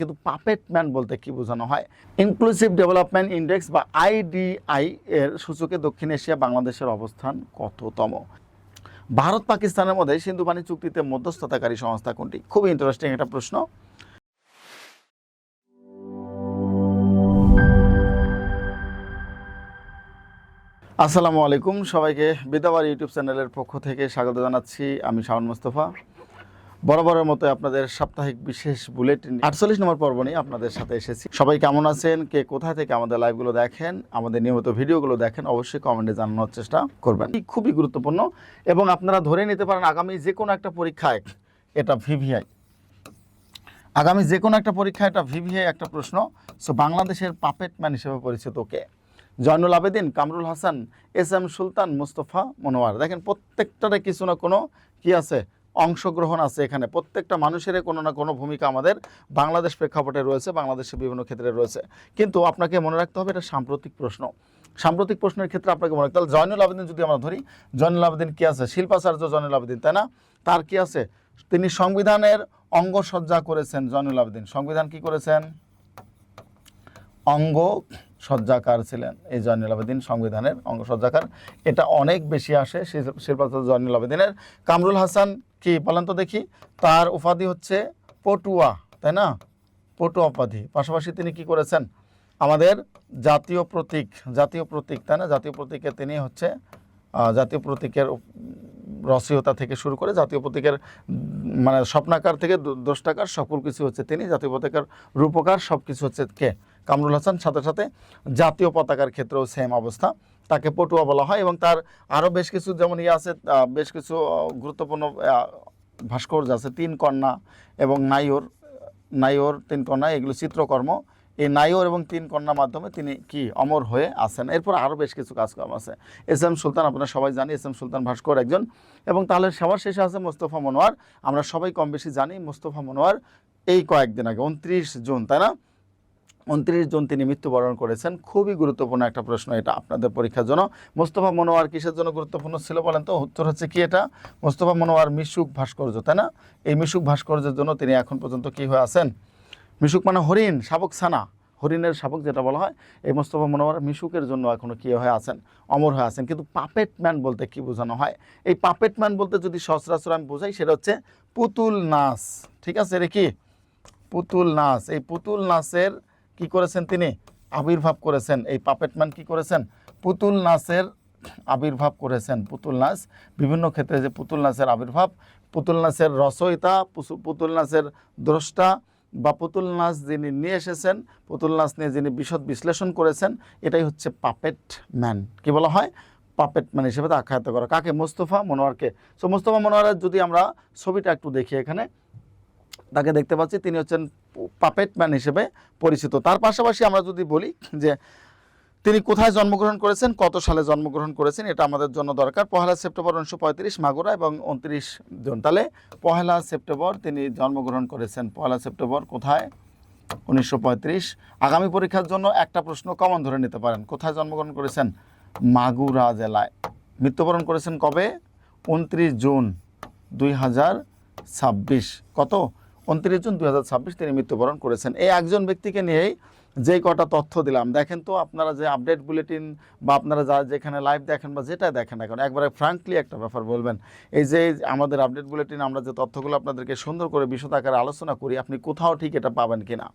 কিন্তু puppet man বলতে কি বোঝানো হয়? ইনক্লুসিভ ডেভেলপমেন্ট ইন্ডেক্স বা আইডিআই এর সূচকে দক্ষিণ এশিয়া বাংলাদেশের অবস্থান কততম? ভারত পাকিস্তানের মধ্যে সিন্ধু পানি চুক্তিতে মধ্যস্থতাকারী সংস্থা কোনটি? খুবই ইন্টারেস্টিং একটা প্রশ্ন। আসসালামু আলাইকুম, সবাইকে বিদ্যাবাড়ি ইউটিউব চ্যানেলের পক্ষ থেকে স্বাগত জানাচ্ছি। আমি শাওন মোস্তফা। বরাবরের মতো আপনাদের সাপ্তাহিক বিশেষ বুলেটিন 48 নম্বর পর্ব নিয়ে আপনাদের সাথে এসেছি। সবাই কেমন আছেন, কে কোথা থেকে আমাদের লাইভগুলো দেখেন, আমাদের নিয়মিত ভিডিওগুলো দেখেন, অবশ্যই কমেন্টে জানানোর চেষ্টা করবেন। খুবই গুরুত্বপূর্ণ এবং আপনারা ধরে নিতে পারেন আগামী যে কোনো একটা পরীক্ষায় এটা ভিভিআই, আগামী যে কোনো একটা পরীক্ষায় এটা ভিভিআই একটা প্রশ্ন। সো বাংলাদেশের পাপেট ম্যান হিসেবে পরিচিত কে? জয়নুল আবেদিন, কামরুল হাসান, এস এম সুলতান, মুস্তফা মনোয়ার। দেখেন প্রত্যেকটারে কিছু না কোনো কি আছে, অংশগ্রহণ আছে এখানে। প্রত্যেকটা মানুষের কোনো না কোনো ভূমিকা আমাদের বাংলাদেশ প্রেক্ষাপটে রয়েছে, বাংলাদেশের বিভিন্ন ক্ষেত্রে রয়েছে। কিন্তু আপনাকে মনে রাখতে হবে এটা সাম্প্রতিক প্রশ্ন। সাম্প্রতিক প্রশ্নের ক্ষেত্রে আপনাকে মনে রাখতে হবে জয়নুল আবেদিন যদি আমরা ধরি, জয়নুল আবেদিন কি আছে? শিল্পাচার্য জয়নুল আবেদিন, তাই না? তার কি আছে? তিনি সংবিধানের অঙ্গসজ্জা করেছেন। জয়নুল আবেদিন সংবিধান কি করেছেন? অঙ্গ সজ্জাকার ছিলেন এই জয়নুল আবেদিন, সংবিধানের অঙ্গসজ্জাকার। এটা অনেক বেশি আসে শিল্পাচার্য জয়নুল আবেদিনের। কামরুল হাসান কি বলেন তো দেখি? তার উপাধি হচ্ছে পটুয়া, তাই না? পটুয়া উপাধি। পাশাপাশি তিনি কি করেছেন? আমাদের জাতীয় প্রতীক, তাই না? জাতীয় প্রতীকে তিনি হচ্ছে জাতীয় প্রতীকের রচয়িতা থেকে শুরু করে জাতীয় প্রতীকের মানে স্বপ্নাকার থেকে দ্রষ্টাকার সকল কিছু হচ্ছে তিনি। জাতীয় পতাকার রূপকার সব কিছু হচ্ছে কে? কামরুল হাসান। সাথে সাথে জাতীয় পতাকার ক্ষেত্রেও সেম অবস্থা, তাকে পটুয়া বলা হয়। এবং তার আরও বেশ কিছু যেমন আছে, বেশ কিছু গুরুত্বপূর্ণ ভাস্কর্য আছে। 3 কন্যা এবং নাইওর 3 কন্যা, এগুলো চিত্রকর্ম। এই নাইওর এবং 3 কন্যার মাধ্যমে তিনি কি অমর হয়ে আছেন। এরপর আরও বেশ কিছু কাজকর্ম আছে। এস এম সুলতান, আপনারা সবাই জানি এস এম সুলতান ভাস্কর একজন। এবং তাহলে সবার শেষে আছে মোস্তফা মনোয়ার। আমরা সবাই কম বেশি জানি মোস্তফা মনোয়ার এই কয়েকদিন আগে 29 জুন, তাই না? 29 জুন তিনি মৃত্যুবরণ করেছেন। খুবই গুরুত্বপূর্ণ একটা প্রশ্ন এটা আপনাদের পরীক্ষার জন্য। মোস্তফা মনোয়ার কিসের জন্য গুরুত্বপূর্ণ ছিল বলেন তো? উত্তর হচ্ছে কি এটা? মোস্তফা মনোয়ার মিশুক ভাস্কর্য, তাই না? এই মিশুক ভাস্কর্যের জন্য তিনি এখন পর্যন্ত কি হয়ে আছেন? মিশুক মানে হরিণ, শাবক ছানা, হরিণের শাবক যেটা বলা হয়। এই মোস্তফা মনোয়ার মিশুকের জন্য এখনও কী হয়ে আছেন? অমর হয়ে আছেন। কিন্তু পাপেট ম্যান বলতে কি বোঝানো হয়? এই পাপেট ম্যান বলতে যদি সচরাচর আমি বোঝাই, সেটা হচ্ছে পুতুল নাচ। ঠিক আছে, এটা কি? পুতুল নাচ। এই পুতুল নাচের কি করেছেন তিনি? আবির্ভাব করেছেন। এই পাপেট ম্যান কি করেছেন? পুতুল নাচের আবির্ভাব করেছেন। পুতুল নাচ বিভিন্ন ক্ষেত্রে যে পুতুল নাচের আবির্ভাব, পুতুল নাচের রচয়িতা, পুতুল নাচের দ্রষ্টা বা পুতুল নাচ যিনি নিয়ে এসেছেন, পুতুল নাচ নিয়ে যিনি বিশদ বিশ্লেষণ করেছেন, এটাই হচ্ছে পাপেট ম্যান। কি বলা হয়? পাপেট ম্যান হিসেবে আখ্যায়িত করা। কাকে? মোস্তফা মনোয়ারকে। সো মোস্তফা মনোয়ারের যদি আমরা ছবিটা একটু দেখি, এখানে তাকে দেখতে পাচ্ছি, তিনি হচ্ছেন পাপেট ম্যান হিসেবে পরিচিত। তার পাশাপাশি আমরা যদি বলি যে তিনি কোথায় জন্মগ্রহণ করেছেন, কত সালে জন্মগ্রহণ করেছেন, এটা আমাদের জন্য দরকার। 1 সেপ্টেম্বর 1935 মাগুরা এবং 29 জুন। তাহলে 1 সেপ্টেম্বর তিনি জন্মগ্রহণ করেছেন। 1 সেপ্টেম্বর কোথায়? 1935। আগামী পরীক্ষার জন্য একটা প্রশ্ন কমন ধরে নিতে পারেন। কোথায় জন্মগ্রহণ করেছেন? মাগুরা জেলায়। মৃত্যুবরণ করেছেন কবে? 29 জুন 2026। কত? 29 জুন 2026 তিনি মৃত্যুবরণ করেছেন। এই একজন ব্যক্তিকে নিয়েই যেই কটা তথ্য দিলাম, দেখেন তো আপনারা যে আপডেট বুলেটিন বা আপনারা যা যেখানে লাইভ দেখেন বা যেটা দেখেন এখন, একবারে ফ্র্যাঙ্কলি একটা ব্যাপার বলবেন, এই যে আমাদের আপডেট বুলেটিন আমরা যে তথ্যগুলো আপনাদেরকে সুন্দর করে বিশদ আকারে আলোচনা করি, আপনি কোথাও ঠিক এটা পাবেন কি না?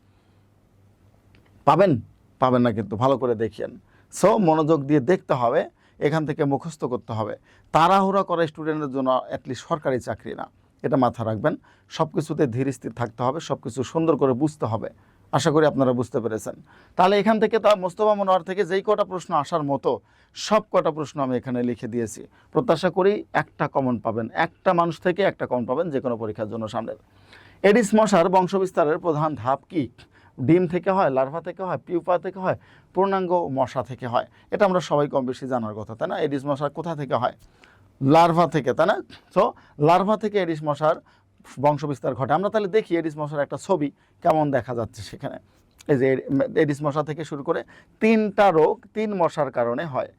পাবেন না, কিন্তু ভালো করে দেখিয়েন। সো মনোযোগ দিয়ে দেখতে হবে, এখান থেকে মুখস্থ করতে হবে। তাড়াহুড়া করা স্টুডেন্টের জন্য অ্যাটলিস্ট সরকারি চাকরি না, এটা মাথা রাখবেন। সব কিছুতে ধীর স্থির থাকতে হবে, সব কিছু সুন্দর করে বুঝতে হবে। আশা করি আপনারা বুঝতে পেরেছেন। তাহলে এখান থেকে তা মোস্তফা মনোয়ার থেকে যেই কটা প্রশ্ন আসার মতো সব কটা প্রশ্ন আমি এখানে লিখে দিয়েছি। প্রত্যাশা করি একটা কমন পাবেন, একটা মানুষ থেকে একটা কমন পাবেন যে কোনো পরীক্ষার জন্য সামনের। এডিস মশার বংশবিস্তারের প্রধান ধাপ কি? ডিম থেকে হয়, লার্ভা থেকে হয়, পিউপা থেকে হয়, পূর্ণাঙ্গ মশা থেকে হয়? এটা আমরা সবাই কম বেশি জানার কথা, তাই না? এডিস মশা কোথা থেকে হয়? লার্ভা থেকে, তাই না? সো লার্ভা থেকে এডিস মশার বংশবিস্তার ঘটে। আমরা তাহলে দেখি এডিস মশার একটা ছবি কেমন দেখা যাচ্ছে সেখানে। এই যে এডিস মশা থেকে শুরু করে 3টা রোগ 3 মশার কারণে হয়।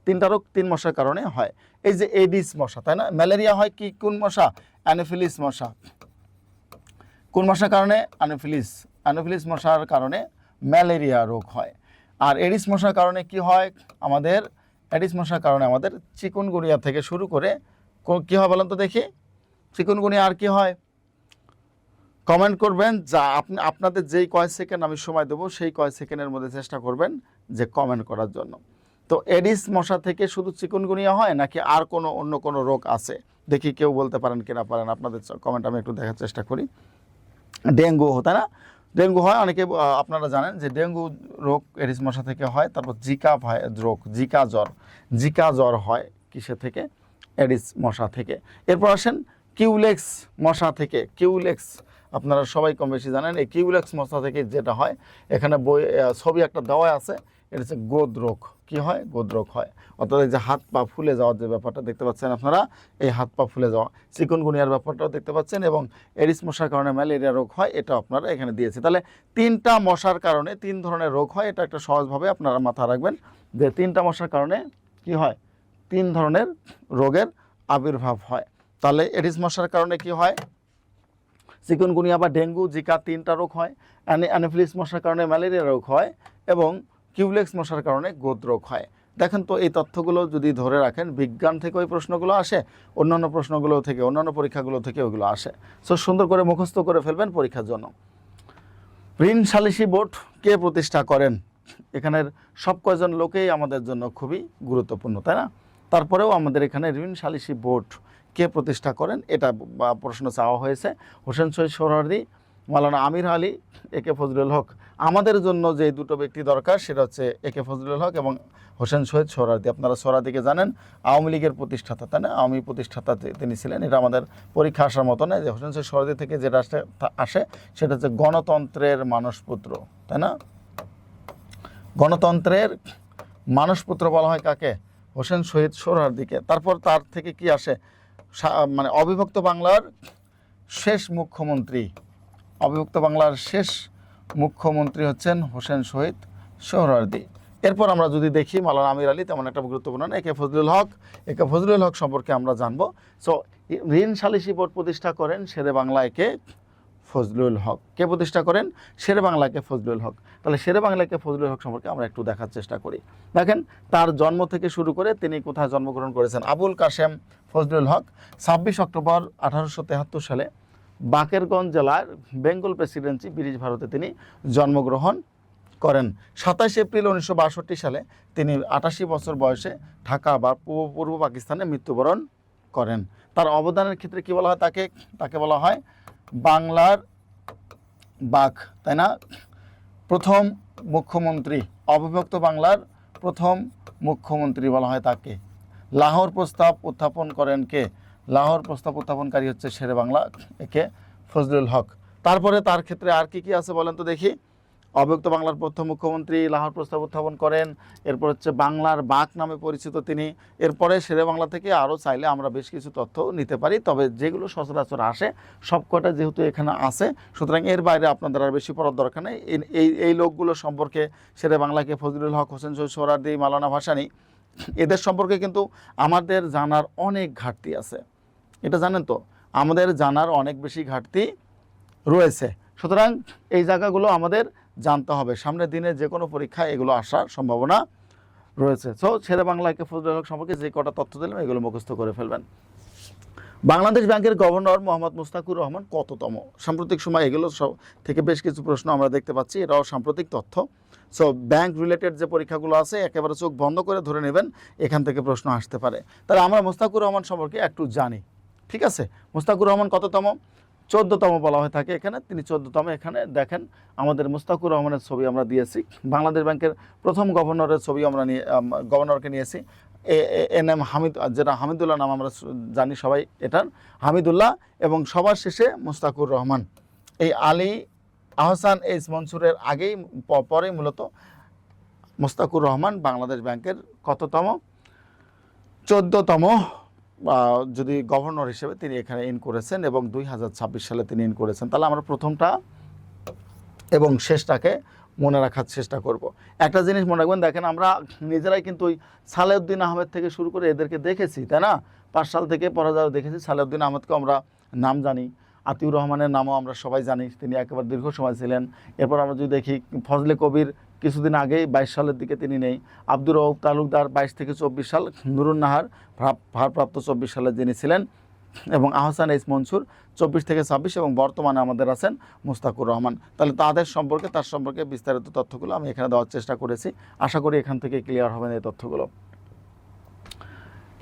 3টা রোগ 3 মশার কারণে হয়। এই যে এডিস মশা, তাই না? ম্যালেরিয়া হয় কি কোন মশা? অ্যানোফিলিস মশা। কোন মশার কারণে? অ্যানোফিলিস অ্যানোফিলিস মশার কারণে ম্যালেরিয়া রোগ হয়। আর এডিস মশার কারণে কি হয় আমাদের, এডিস মশার কারণে আমাদের চিকুনগুনিয়া থেকে শুরু করে কী হয় বলেন তো দেখি, চিকুনগুনিয়া আর কি হয় কমেন্ট করবেন। যা আপনাদের যেই কয় সেকেন্ড আমি সময় দেবো সেই কয় সেকেন্ডের মধ্যে চেষ্টা করবেন যে কমেন্ট করার জন্য। তো এডিস মশা থেকে শুধু চিকুনগুনিয়া হয় নাকি আর কোনো অন্য কোনো রোগ আছে দেখি, কেউ বলতে পারেন কি না পারেন, আপনাদের কমেন্ট আমি একটু দেখার চেষ্টা করি। ডেঙ্গু, তাই না, ডেঙ্গু হয়, অনেকে আপনারা জানেন যে ডেঙ্গু রোগ এডিস মশা থেকে হয়। তারপর জিকা রোগ, জিকা জ্বর হয় কিসে থেকে, এডিস মশা থেকে। এরপর আসেন কিউলেক্স মশা থেকে, কিউলেক্স আপনারা সবাই কম বেশি জানেন, এই কিউলেক্স মশা থেকে যেটা হয়, এখানে ছবি একটা দেওয়া আছে, এটা হচ্ছে গোদ রোগ। কী হয়, গোদ রোগ হয়। অর্থাৎ এই যে হাত পা ফুলে যাওয়ার যে ব্যাপারটা দেখতে পাচ্ছেন আপনারা, এই হাত পা ফুলে যাওয়া, চিকুনগুনিয়ার ব্যাপারটাও দেখতে পাচ্ছেন, এবং এডিস মশার কারণে ম্যালেরিয়া রোগ হয়, এটা আপনারা এখানে দিয়েছে। তাহলে 3টা মশার কারণে 3 ধরনের রোগ হয়, এটা একটা সহজভাবে আপনারা মাথায় রাখবেন যে 3টা মশার কারণে কি হয়, 3 ধরনের রোগের আবির্ভাব হয়। তাহলে এডিস মশার কারণে কি হয়, চিকুনগুনিয়া বা ডেঙ্গু, জিকা 3টা রোগ হয়। অ্যানোফিলিস মশার কারণে ম্যালেরিয়া রোগ হয়, এবং কিউলেক্স মশার কারণে গোদ রোগ হয়। দেখেন তো এই তথ্যগুলো যদি ধরে রাখেন, বিজ্ঞান থেকে ওই প্রশ্নগুলো আসে, অন্যান্য প্রশ্নগুলো থেকে, অন্যান্য পরীক্ষাগুলো থেকে ওইগুলো আসে। সো সুন্দর করে মুখস্থ করে ফেলবেন পরীক্ষার জন্য। ঋণ সালিসি বোর্ড কে প্রতিষ্ঠা করেন? এখানের সব কয়জন লোকেই আমাদের জন্য খুবই গুরুত্বপূর্ণ, তাই না? তারপরেও আমাদের এখানে ঋণ সালিসি বোর্ড কে প্রতিষ্ঠা করেন এটা প্রশ্ন চাওয়া হয়েছে। হোসেন শহীদ সোহরাওয়ার্দী, মাওলানা আমির আলী, একে ফজলুল হক। আমাদের জন্য যে দুটো ব্যক্তি দরকার সেটা হচ্ছে একে ফজলুল হক এবং হোসেন শহীদ সোহরাওয়ার্দী। আপনারা সোহরাওয়ার্দীকে জানেন, আওয়ামী লীগের প্রতিষ্ঠাতা, তাই না? আওয়ামী প্রতিষ্ঠাতা তিনি ছিলেন। এটা আমাদের পরীক্ষা আসার মতো নয় যে হোসেন শহীদ সোহরাওয়ার্দী থেকে যেটা আসে সেটা হচ্ছে গণতন্ত্রের মানসপুত্র, তাই না? গণতন্ত্রের মানসপুত্র বলা হয় কাকে? হোসেন শহীদ সোহরাওয়ার্দীকে। তারপর তার থেকে কি আসে, মানে অবিভক্ত বাংলার শেষ মুখ্যমন্ত্রী, অবিভক্ত বাংলার শেষ মুখ্যমন্ত্রী হচ্ছেন হোসেন শহীদ সোহরাওয়ার্দী। এরপর আমরা যদি দেখি মাওলানা আমির আলী তেমন একটা গুরুত্বপূর্ণ না। একে ফজলুল হক, একে ফজলুল হক সম্পর্কে আমরা জানবো। সো ঋণ সালিসি বোর্ড প্রতিষ্ঠা করেন শেরে বাংলা একে ফজলুল হক। কে প্রতিষ্ঠা করেন? শেরে বাংলা একে ফজলুল হক। তাহলে শেরে বাংলা একে ফজলুল হক সম্পর্কে আমরা একটু দেখার চেষ্টা করি। দেখেন তার জন্ম থেকে শুরু করে তিনি কোথায় জন্মগ্রহণ করেছেন। আবুল কাশেম ফজলুল হক 26 অক্টোবর 1873 সালে বাকেরগঞ্জ জেলার বেঙ্গল প্রেসিডেন্সি, ব্রিটিশ ভারতে তিনি জন্মগ্রহণ করেন। 27 এপ্রিল 1962 সালে তিনি 88 বছর বয়সে ঢাকা বা পূর্ব পাকিস্তানে মৃত্যুবরণ করেন। তার অবদানের ক্ষেত্রে কি বলা হয় তাকে? তাকে বলা হয় বাংলার বাক, তাই না? প্রথম মুখ্যমন্ত্রী, অবিভক্ত বাংলার প্রথম মুখ্যমন্ত্রী বলা হয় তাকে। লাহোর প্রস্তাব উত্থাপন করেন কে? লাহোর প্রস্তাব উত্থাপনকারী হচ্ছে শেরে বাংলা একে ফজলুল হক। তারপরে তার ক্ষেত্রে আর কি কি আছে বলেন তো দেখি। অবিভক্ত বাংলার প্রথম মুখ্যমন্ত্রী, লাহোর প্রস্তাব উত্থাপন করেন, এরপর হচ্ছে বাংলার বাক নামে পরিচিত তিনি। এরপরে শেরে বাংলা থেকে আরও চাইলে আমরা বেশ কিছু তথ্য নিতে পারি, তবে যেগুলো সচরাচর আসে সবকটা যেহেতু এখানে আছে, সুতরাং এর বাইরে আপনাদের আর বেশি পড়ার দরকার নেই। এই লোকগুলো সম্পর্কে, শেরে বাংলাকে ফজলুল হক, হোসেন শহীদ সোহরাওয়ার্দী, মাওলানা ভাসানী, এদের সম্পর্কে কিন্তু আমাদের জানার অনেক ঘাটতি আছে। এটা জানেন তো, আমাদের জানার অনেক বেশি ঘাটতি রয়েছে। সুতরাং এই জায়গাগুলো আমাদের জানতে হবে, সামনের দিনে যে কোনো পরীক্ষায় এগুলো আসার সম্ভাবনা রয়েছে। সো শেরে বাংলাকে ফজলুল হক সম্পর্কে যে কটা তথ্য দিলাম এগুলো মুখস্থ করে ফেলবেন। বাংলাদেশ ব্যাংকের গভর্নর মোহাম্মদ মুস্তাকুর রহমান কততম? সাম্প্রতিক সময় এগুলো সব থেকে বেশ কিছু প্রশ্ন আমরা দেখতে পাচ্ছি, এটাও সাম্প্রতিক তথ্য। সো ব্যাংক রিলেটেড যে পরীক্ষাগুলো আছে একেবারে চোখ বন্ধ করে ধরে নেবেন, এখান থেকে প্রশ্ন আসতে পারে। তাহলে আমরা মুস্তাকুর রহমান সম্পর্কে একটু জানি, ঠিক আছে? মুস্তাকুর রহমান কততম? 14তম বলা হয়ে থাকে এখানে, তিনি 14তম। এখানে দেখেন আমাদের মুস্তাকুর রহমানের ছবি আমরা দিয়েছি। বাংলাদেশ ব্যাংকের প্রথম গভর্নরের ছবি আমরা গভর্নরকে নিয়েছি, এনএম হামিদ, যেটা হামিদুল্লাহ নাম আমরা জানি সবাই এটার, হামিদুল্লাহ, এবং সবার শেষে মুস্তাকুর রহমান। এই আলী আহসান এইচ মনসুরের আগেই পরেই মূলত মুস্তাকুর রহমান বাংলাদেশ ব্যাংকের কততম? 14তম যদি গভর্নর হিসেবে তিনি এখানে ইন করেছেন, এবং 2026 সালে তিনি ইন করেছেন। তাহলে আমরা প্রথমটা এবং শেষটাকে মনে রাখার চেষ্টা করব। একটা জিনিস মনে রাখবেন, দেখেন আমরা নিজেরাই কিন্তু ওই সালেউদ্দিন আহমেদ থেকে শুরু করে এদেরকে দেখেছি, তাই না? 5 সাল থেকে পড়া যাওয়া দেখেছি। সালেউদ্দিন আহমেদকে আমরা নাম জানি, আতিউর রহমানের নামও আমরা সবাই জানি, তিনি একেবারে দীর্ঘ সময় ছিলেন। এরপর আমরা যদি দেখি ফজলে কবির কিছুদিন আগেই 22 সালের দিকে তিনি নেই। আব্দুর রউফ তালুকদার 22 থেকে 24 সাল, নুরুন নাহার ভারপ্রাপ্ত 24 সালে যিনি ছিলেন, এবং আহসান এইচ মনসুর 24 থেকে 26, এবং বর্তমানে আমাদের আছেন মুস্তাকুর রহমান। তাহলে তার সম্পর্কে বিস্তারিত তথ্যগুলো আমি এখানে দেওয়ার চেষ্টা করেছি। আশা করি এখান থেকে ক্লিয়ার হবেন এই তথ্যগুলো।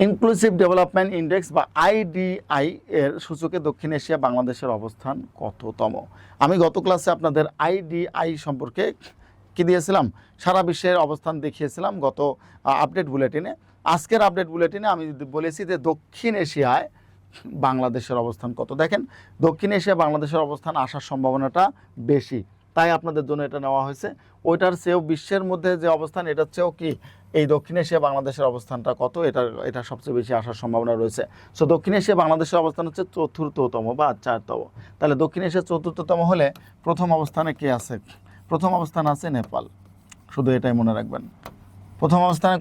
ইনক্লুসিভ ডেভেলপমেন্ট ইন্ডেক্স বা IDI এর সূচকে দক্ষিণ এশিয়া বাংলাদেশের অবস্থান কততম? আমি গত ক্লাসে আপনাদের IDI সম্পর্কে কি দিয়েছিলাম, সারা বিশ্বের অবস্থান দেখিয়েছিলাম গত আপডেট বুলেটিনে। আজকের আপডেট বুলেটিনে আমি বলেছি যে দক্ষিণ এশিয়ায় বাংলাদেশের অবস্থান কত। দেখেন, দক্ষিণ এশিয়া বাংলাদেশের অবস্থান আসার সম্ভাবনাটা বেশি, তাই আপনাদের জন্য এটা নেওয়া হয়েছে। ওইটার চেয়েও বিশ্বের মধ্যে যে অবস্থান, এটার চেয়েও কি এই দক্ষিণ এশিয়া বাংলাদেশের অবস্থানটা কত, এটা সবচেয়ে বেশি আসার সম্ভাবনা রয়েছে। সো দক্ষিণ এশিয়া বাংলাদেশের অবস্থান হচ্ছে 4র্থতম বা 4তম। তাহলে দক্ষিণ এশিয়া 4র্থতম হলে প্রথম অবস্থানে কে আছে? প্রথম অবস্থান আছে নেপাল, শুধু এটাই মনে রাখবেন। প্রথম অবস্থানে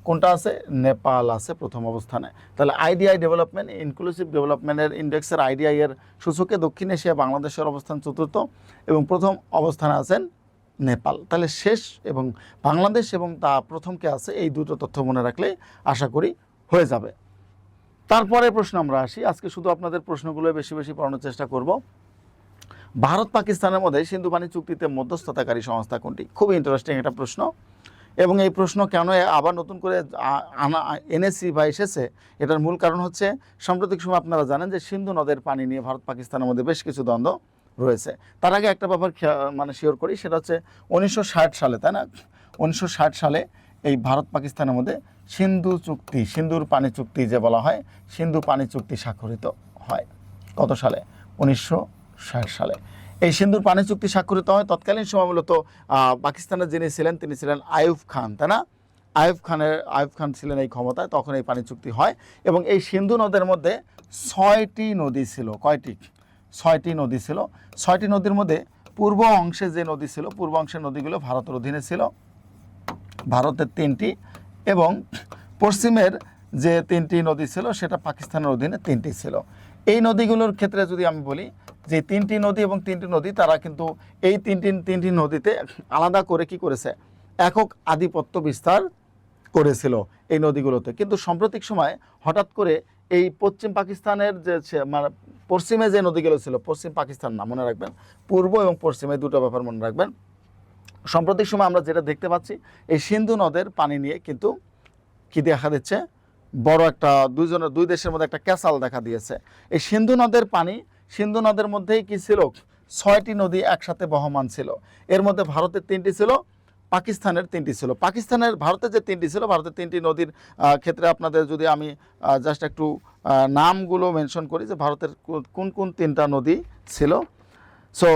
কোনটা আছে? নেপাল আছে প্রথম অবস্থানে। তাহলে IDI ডেভেলপমেন্ট, ইনক্লুসিভ ডেভেলপমেন্টের ইন্ডেক্সের IDI এর সূচকে দক্ষিণ এশিয়া বাংলাদেশের অবস্থান 4র্থ এবং প্রথম অবস্থানে আছেন নেপাল। তাহলে শেষ এবং বাংলাদেশ এবং তা প্রথমকে আছে, এই দুটো তথ্য মনে রাখলে আশা করি হয়ে যাবে। তারপরে প্রশ্ন আমরা আসি। আজকে শুধু আপনাদের প্রশ্নগুলো বেশি বেশি পড়ানোর চেষ্টা করব। ভারত পাকিস্তানের মধ্যে সিন্ধু পানি চুক্তিতে মধ্যস্থতাকারী সংস্থা কোনটি? খুবই ইন্টারেস্টিং একটা প্রশ্ন, এবং এই প্রশ্ন কেন আবার নতুন করে এনেছি বা এসেছে, এটার মূল কারণ হচ্ছে সাম্প্রতিক সময় আপনারা জানেন যে সিন্ধু নদের পানি নিয়ে ভারত পাকিস্তানের মধ্যে বেশ কিছু দ্বন্দ্ব রয়েছে। তার আগে একটা ব্যাপার শিওর করি, সেটা হচ্ছে 1960 সালে, তাই না, 1960 সালে এই ভারত পাকিস্তানের মধ্যে সিন্ধুর পানি চুক্তি যে বলা হয়, সিন্ধু পানি চুক্তি স্বাক্ষরিত হয়। কত সালে? 1960 সালে এই সিন্ধুর পানি চুক্তি স্বাক্ষরিত হয়। তৎকালীন সময় মূলত পাকিস্তানের যিনি ছিলেন তিনি ছিলেন আইয়ুব খান, তাই না? আইয়ুব খান ছিলেন এই ক্ষমতায়, তখন এই পানি চুক্তি হয়। এবং এই সিন্ধু নদের মধ্যে 6টি নদী ছিল। কয়টি? 6টি নদী ছিল। 6টি নদীর মধ্যে পূর্ব অংশে যে নদী ছিল, পূর্ব অংশের নদীগুলো ভারতের অধীনে ছিল, ভারতের 3টি, এবং পশ্চিমের যে 3টি নদী ছিল সেটা পাকিস্তানের অধীনে 3টি ছিল। এই নদীগুলোর ক্ষেত্রে যদি আমি বলি যে 3টি নদী এবং 3টি নদী, তারা কিন্তু এই তিনটি নদীতে আলাদা করে কি করেছে? একক আধিপত্য বিস্তার করেছিল এই নদীগুলোতে। কিন্তু সাম্প্রতিক সময় হঠাৎ করে এই পশ্চিম পাকিস্তানের যে মানে পশ্চিমে যে নদীগুলো ছিল, পশ্চিম পাকিস্তান না, মনে রাখবেন, পূর্ব এবং পশ্চিমে দুটো ব্যাপার মনে রাখবেন। সাম্প্রতিক সময় আমরা যেটা দেখতে পাচ্ছি, এই সিন্ধু নদের পানি নিয়ে কিন্তু কি দেখা দিচ্ছে? বড় একটা দুই দেশের মধ্যে একটা ক্যাসাল দেখা দিয়েছে। এই সিন্ধু নদের পানি, সিন্ধু নদের মধ্যেই কি ছিল? 6টি নদী একসাথে বহমান ছিল। এর মধ্যে ভারতের 3টি ছিল, পাকিস্তানের 3টি ছিল। ভারতের যে 3টি ছিল, ভারতের 3টি নদীর ক্ষেত্রে আপনাদের যদি আমি জাস্ট একটু নামগুলো মেনশন করি যে ভারতের কোন কোন 3টা নদী ছিল। সো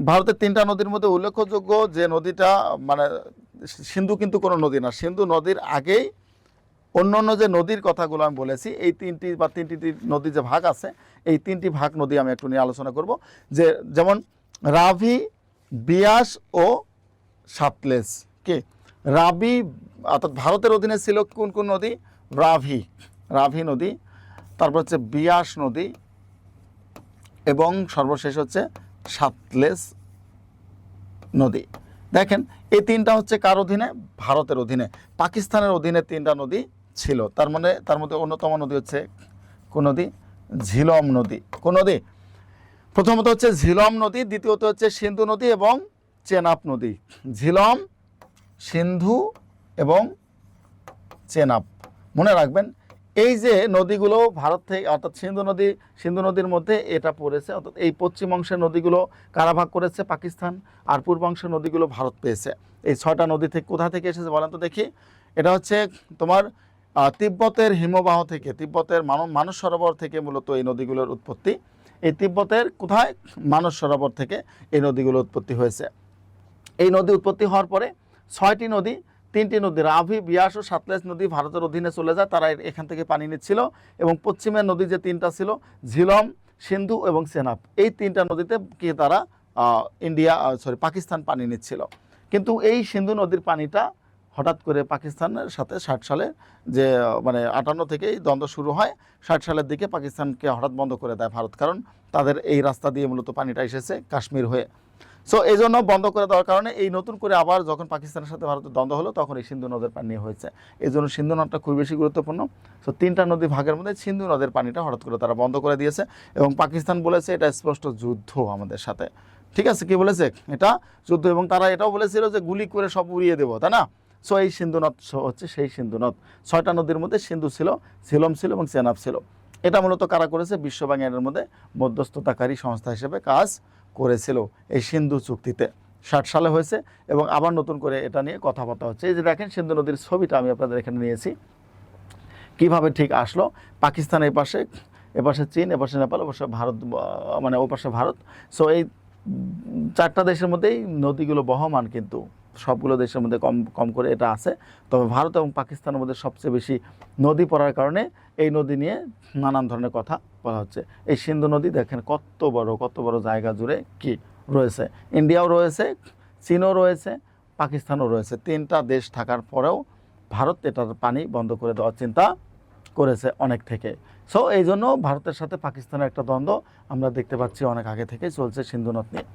ভারতের 3টা নদীর মধ্যে উল্লেখযোগ্য যে নদীটা, মানে সিন্ধু কিন্তু কোনো নদী না, সিন্ধু নদীর আগেই অন্য যে নদীর কথাগুলো আমি বলেছি, এই 3টি নদী যে ভাগ আছে, এই 3টি ভাগ নদী আমি একটু নিয়ে আলোচনা করব। যেমন রাভি, বিয়াস ও সাতলেজ। কি রাভি, অর্থাৎ ভারতের অধীনে ছিল কোন কোন নদী? রাভি নদী, তারপর হচ্ছে বিয়াস নদী, এবং সর্বশেষ হচ্ছে সাতলেজ নদী। দেখেন, এই 3টা হচ্ছে কার অধীনে? ভারতের অধীনে। পাকিস্তানের অধীনে 3টা নদী ছিল। তার মধ্যে অন্যতম নদী হচ্ছে কোন নদী? ঝিলম নদী। কোন নদী? প্রথমত হচ্ছে ঝিলম নদী, দ্বিতীয়ত হচ্ছে সিন্ধু নদী এবং চেনাব নদী। ঝিলম, সিন্ধু এবং চেনাব, মনে রাখবেন। এই যে নদীগুলো ভারত থেকে, অর্থাৎ সিন্ধু নদীর মধ্যে এটা পড়েছে, অর্থাৎ এই পশ্চিম অংশের নদীগুলো কারা ভাগ করেছে? পাকিস্তান। আর পূর্ব অংশের নদীগুলো ভারত পেয়েছে। এই 6টা নদী থেকে কোথা থেকে এসেছে বলেন তো দেখি? এটা হচ্ছে তোমার তিব্বতের হিমবাহ থেকে, তিব্বতের মানস সরোবর থেকে মূলত এই নদীগুলোর উৎপত্তি। এই তিব্বতের কোথায়? মানস সরোবর থেকে এই নদীগুলোর উৎপত্তি হয়েছে। এই নদী উৎপত্তি হওয়ার পরে 6টি নদী, 3টি নদী রাভি, বিয়াস ও সাতলেজ নদী ভারতের অধীনে চলে যায়, তারা এখান থেকে পানি নিচ্ছিল। এবং পশ্চিমের নদী যে 3টা ছিল, ঝিলম, সিন্ধু এবং চেনাব, এই 3টা নদীতে কি তারা পাকিস্তান পানি নিচ্ছিল। কিন্তু এই সিন্ধু নদীর পানিটা হঠাৎ করে পাকিস্তানের সাথে 60 সালে যে মানে 58 থেকেই দ্বন্দ্ব শুরু হয়, 60 সালের দিকে পাকিস্তানকে হঠাৎ বন্ধ করে দেয় ভারত, কারণ তাদের এই রাস্তা দিয়ে মূলত পানিটা এসেছে কাশ্মীর হয়ে। সো এই জন্য বন্ধ করে দেওয়ার কারণে এই নতুন করে আবার যখন পাকিস্তানের সাথে ভারতের দ্বন্দ্ব হলো তখন এই সিন্ধু নদের পানি হয়েছে। এই জন্য সিন্ধু নদটা খুব বেশি গুরুত্বপূর্ণ। সো 3টা নদী ভাগের মধ্যে সিন্ধু নদের পানিটা হঠাৎ করে তারা বন্ধ করে দিয়েছে এবং পাকিস্তান বলেছে এটা স্পষ্ট যুদ্ধ আমাদের সাথে। ঠিক আছে, কি বলেছে? এটা যুদ্ধ। এবং তারা এটাও বলেছিল যে গুলি করে সব উড়িয়ে দেবো, তাই না? সো এই সিন্ধু নদ হচ্ছে সেই সিন্ধু নদ। 6টা নদীর মধ্যে সিন্ধু ছিল, ঝিলম ছিল এবং চেনাব ছিল। এটা মূলত কারা করেছে? বিশ্বব্যাংক এর মধ্যে মধ্যস্থতাকারী সংস্থা হিসেবে কাজ করেছিল এই সিন্ধু চুক্তিতে। 60 সালে হয়েছে এবং আবার নতুন করে এটা নিয়ে কথাবার্তা হচ্ছে। এই যে দেখেন সিন্ধু নদীর ছবিটা আমি আপনাদের এখানে নিয়েছি, কিভাবে ঠিক আসলো। পাকিস্তান এই পাশে, এপাশে চীন, এপাশে নেপাল, এপাশে ভারত, মানে ও পাশে ভারত। সো এই 4টা দেশের মধ্যেই নদীগুলো বহমান, কিন্তু সবগুলো দেশের মধ্যে কম কম করে এটা আছে। তবে ভারত এবং পাকিস্তানের মধ্যে সবচেয়ে বেশি নদী পড়ার কারণে এই নদী নিয়ে নানান ধরনের কথা বলা হচ্ছে। এই সিন্ধু নদী দেখেন কত বড় জায়গা জুড়ে কি রয়েছে। ইন্ডিয়াও রয়েছে, চীনও রয়েছে, পাকিস্তানও রয়েছে। 3টা দেশ থাকার পরেও ভারত এটার পানি বন্ধ করে দেওয়ার চিন্তা করেছে অনেক থেকে। সো এই জন্য ভারতের সাথে পাকিস্তানের একটা দ্বন্দ্ব আমরা দেখতে পাচ্ছি অনেক আগে থেকেই চলছে সিন্ধু নদ নিয়ে।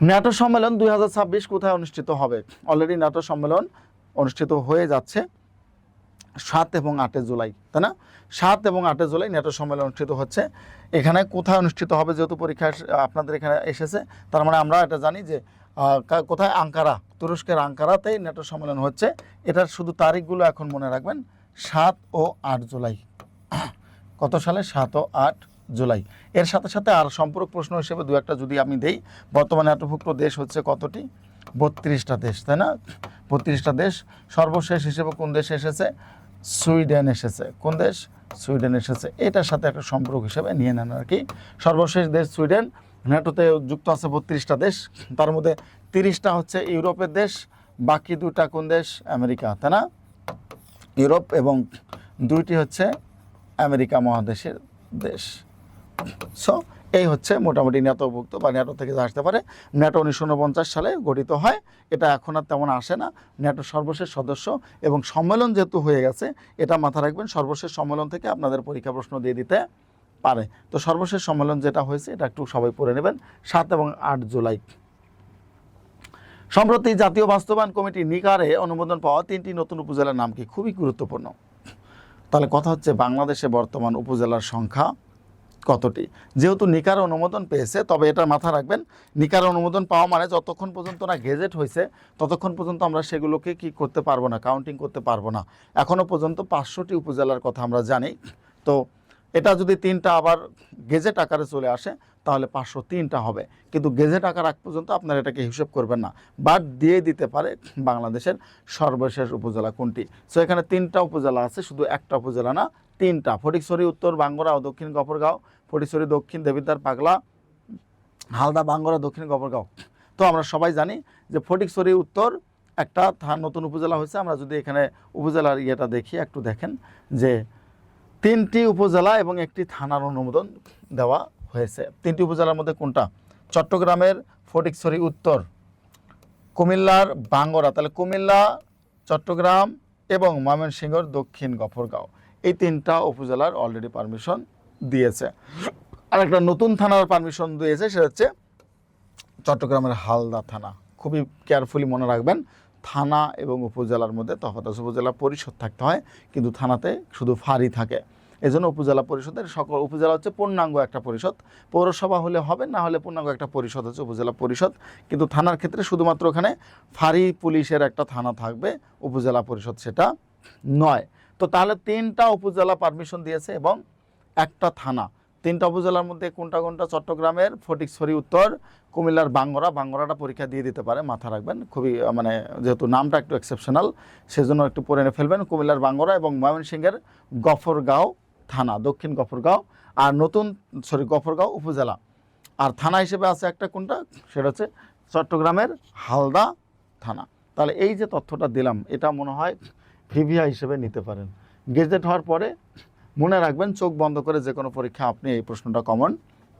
ন্যাটো সম্মেলন 2026 কোথায় অনুষ্ঠিত হবে? অলরেডি ন্যাটো সম্মেলন অনুষ্ঠিত হয়ে যাচ্ছে 7 এবং 8 জুলাই, তাই না? 7 এবং 8 জুলাই ন্যাটো সম্মেলন অনুষ্ঠিত হচ্ছে। এখানে কোথায় অনুষ্ঠিত হবে? যেহেতু পরীক্ষা আপনাদের এখানে এসেছে, তার মানে আমরা এটা জানি যে কোথায়? আঙ্কারা, তুরস্কের আঙ্কারাতেই ন্যাটো সম্মেলন হচ্ছে। এটার শুধু তারিখগুলো এখন মনে রাখবেন, 7 ও 8 জুলাই। কত সালে? 7 ও 8 জুলাই। এর সাথে সাথে আর সম্পূরক প্রশ্ন হিসেবে দু একটা যদি আমি দেই, বর্তমানে ন্যাটোভুক্ত দেশ হচ্ছে কতটি? 32টা দেশ, তাই না? 32টা দেশ। সর্বশেষ হিসেবে কোন দেশ এসেছে? সুইডেন এসেছে। কোন দেশ? সুইডেন এসেছে। এটার সাথে একটা সম্পর্ক হিসেবে নিয়ে নেন আর কি। সর্বশেষ দেশ সুইডেন। ন্যাটোতে যুক্ত আছে 32টা দেশ, তার মধ্যে 30টা হচ্ছে ইউরোপের দেশ, বাকি 2টা কোন দেশ? আমেরিকা, তাই না? ইউরোপ এবং 2টি হচ্ছে আমেরিকা মহাদেশের দেশ। সো এই হচ্ছে মোটামুটি ন্যাটোভুক্ত বা ন্যাটো থেকে যা আসতে পারে। ন্যাটো 1949 সালে গঠিত হয়, এটা এখন আর তেমন আসে না। ন্যাটোর সর্বশেষ সদস্য এবং সম্মেলন যেহেতু হয়ে গেছে, এটা মাথা রাখবেন, সর্বশেষ সম্মেলন থেকে আপনাদের পরীক্ষা প্রশ্ন দিয়ে দিতে পারে। তো সর্বশেষ সম্মেলন যেটা হয়েছে এটা একটু সবাই পড়ে নেবেন, 7 এবং 8 জুলাই। সম্প্রতি জাতীয় বাস্তবায়ন কমিটি নিকারে অনুমোদন পাওয়া 3টি নতুন উপজেলার নাম কি? খুবই গুরুত্বপূর্ণ। তাহলে কথা হচ্ছে বাংলাদেশে বর্তমান উপজেলার সংখ্যা কতটি? যেহেতু নিকার অনুমোদন পেয়েছে, তবে এটা মাথা রাখবেন, নিকার অনুমোদন পাওয়া মানে যতক্ষণ পর্যন্ত না গেজেট হয়েছে ততক্ষণ পর্যন্ত আমরা সেগুলোকে কি করতে পারবো না, কাউন্টিং করতে পারবো না। এখনও পর্যন্ত 500টি উপজেলার কথা আমরা জানি। তো এটা যদি 3টা আবার গেজেট আকারে চলে আসে তাহলে 503টা হবে, কিন্তু গেজেট আকার আগ পর্যন্ত আপনারা এটাকে হিসেব করবেন না, বাদ দিয়ে দিতে পারে বাংলাদেশের সর্বশেষ উপজেলা কোনটি। সো এখানে 3টা উপজেলা আছে, শুধু একটা উপজেলা না, 3টা। ফটিকছড়ি উত্তর, বাঙ্গরা ও দক্ষিণ গফরগাঁও। ফটিকছড়ি দক্ষিণ, দেবিদ্বার, পাগলা, হালদা, বাঙ্গরা, দক্ষিণ গফরগাঁও। তো আমরা সবাই জানি যে ফটিকছড়ি উত্তর একটা নতুন উপজেলা হয়েছে। আমরা যদি এখানে উপজেলার ইয়েটা দেখি, একটু দেখেন যে 3টি উপজেলা এবং একটি থানার অনুমোদন দেওয়া হয়েছে। 3টি উপজেলার মধ্যে কোনটা? চট্টগ্রামের ফটিকছড়ি উত্তর, কুমিল্লার বাঙ্গরা, তাহলে কুমিল্লা, চট্টগ্রাম এবং ময়মনসিংহের দক্ষিণ গফরগাঁও, এই 3টা উপজেলার অলরেডি পারমিশন দিয়েছে। আর একটা নতুন থানার পারমিশন দিয়েছে, সেটা হচ্ছে চট্টগ্রামের হালদা থানা। খুবই কেয়ারফুলি মনে রাখবেন, থানা এবং উপজেলার মধ্যে তফাৎ আছে। উপজেলা পরিষদ থাকতে হয়, কিন্তু থানাতে শুধু ফাঁড়ি থাকে। এই জন্য উপজেলা পরিষদের সকল উপজেলা হচ্ছে পূর্ণাঙ্গ একটা পরিষদ। পৌরসভা হলে হবে, না হলে পূর্ণাঙ্গ একটা পরিষদ হচ্ছে উপজেলা পরিষদ। কিন্তু থানার ক্ষেত্রে শুধুমাত্র ওখানে ফাঁড়ি পুলিশের একটা থানা থাকবে, উপজেলা পরিষদ সেটা নয়। তো তাহলে 3টা উপজেলা পারমিশন দিয়েছে এবং একটা থানা। 3টা উপজেলার মধ্যে কোনটা কোনটা? চট্টগ্রামের ফটিকছড়ি উত্তর, কুমিল্লার বাঙ্গরা। বাঙ্গরাটা পরীক্ষা দিয়ে দিতে পারে, মাথা রাখবেন। খুবই মানে যেহেতু নামটা একটু এক্সেপশনাল সেজন্য একটু পড়ে ফেলবেন। কুমিল্লার বাঙ্গরা এবং ময়মনসিংহের গফরগাঁও থানা, দক্ষিণ গফরগাঁও। আর গফরগাঁও উপজেলা। আর থানা হিসেবে আছে একটা, কোনটা? সেটা হচ্ছে চট্টগ্রামের হালদা থানা। তাহলে এই যে তথ্যটা দিলাম, এটা মনে হয় ভিভিয়া হিসেবে নিতে পারেন। গেজেট হওয়ার পরে মনে রাখবেন, চোখ বন্ধ করে যে কোনো পরীক্ষা আপনি এই প্রশ্নটা কমন